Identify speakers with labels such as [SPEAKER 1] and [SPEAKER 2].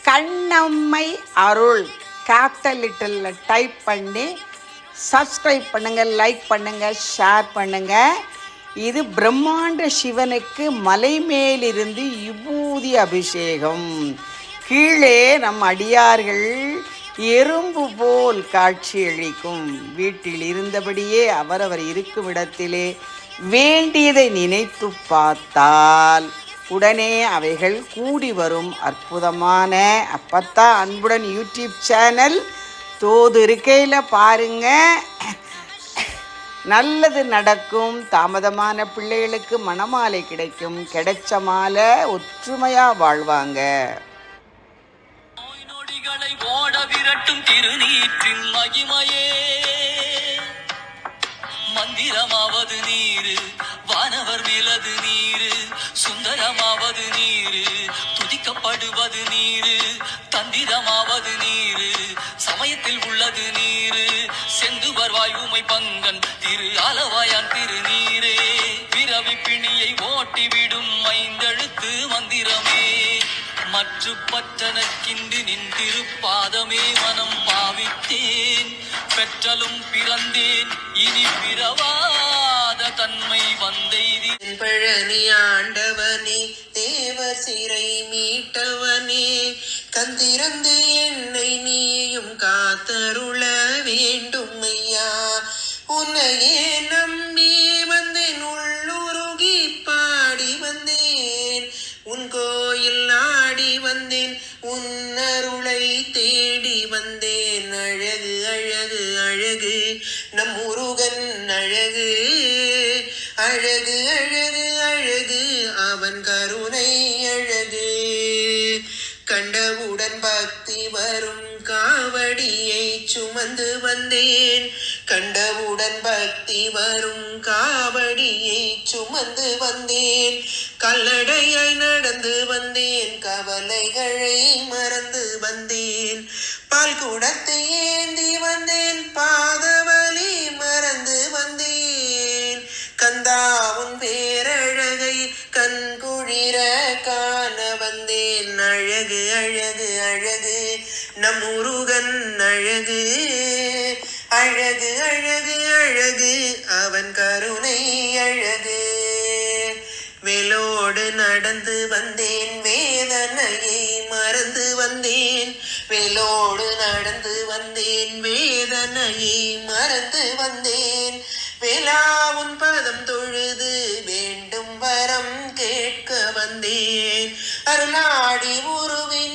[SPEAKER 1] கண்ணம்மை அருள் capital type பண்ணி subscribe பண்ணுங்கள், like பண்ணுங்கள், ஷேர் பண்ணுங்கள். இது பிரம்மாண்ட சிவனுக்கு மலை மேலிருந்து விபூதி அபிஷேகம். கீழே நம் அடியார்கள் எறும்பு போல் காட்சியளிக்கும். வீட்டில் இருந்தபடியே அவரவர் இருக்கும் இடத்திலே வேண்டியதை நினைத்து பார்த்தால் உடனே அவைகள் கூடி வரும். அற்புதமான அப்பத்தா அன்புடன் யூடியூப் சேனல் தோது இருக்கையில் பாருங்க, நல்லது நடக்கும். தாமதமான பிள்ளைகளுக்கு மணமாலை கிடைக்கும். கிடைச்ச மாலை ஒற்றுமையாக வாழ்வாங்க.
[SPEAKER 2] ஓட விரட்டும் திருநீற்றின் மகிமையே, மந்திரமாவது நீரு, வானவர் நிலது நீரு, சுந்தரமாவது நீரு, துதிக்கப்படுவது நீரு, தந்திரமாவது நீரு, சமயத்தில் உள்ளது நீரு, செந்துவர் வாயுமை பங்கன் திரு ஆலவாயான் திருநீரே, பிறவி பிணியை ஓட்டிவிடும் ஐந்தெழுத்து மந்திரமே, மற்ற பற்றனக்கின்று நின் திருப்பாதமே மனம் பாவித்தேன், பெற்றலும் பிறந்தேன் இனி பிறவாத தன்மை வந்தெய்தி.
[SPEAKER 3] பழனி ஆண்டவனே, தேவ சிறை மீட்டவனே, கந்திறந்து என்னை நீயும் காத்தருள வேண்டும் ஐயா. உன்னையே நம்பி வந்தேன், உள்ளுருகி பாடி வந்தேன், உன் கோயில் நாடி வந்தேன், உன் அருளை தேடி வந்தேன். அழகு அழகு அழகு நம் முருகன் அழகு, அழகு அழகு அழகு அவன் கருணை அழகு. கண்டவுடன் பக்தி வரும் காவடியை சுமந்து வந்தேன், கண்டவுடன் பக்தி வரும் காவடியை சுமந்து வந்தேன், கல்லடையாய் நடந்து வந்தேன், கவலைகளை மறந்து வந்தேன், பால் குடத்தை ஏந்தி வந்தேன், பாதவலி மறந்து வந்தேன், கந்தாவும் பேரழகை கண்குளிர காண வந்தேன். அழகு அழகு அழகு நம் முருகன் அழகு, அழகு அழகு அழகு அவன் கருணை அழகு. வேலோடு நடந்து வந்தேன், வேதனையை மறந்து வந்தேன், வேலோடு நடந்து வந்தேன், வேதனையை மறந்து வந்தேன், வேளாவுன் பதம் தொழுது வேண்டும் வரம் கேட்க வந்தேன், அருளாடி உருவின்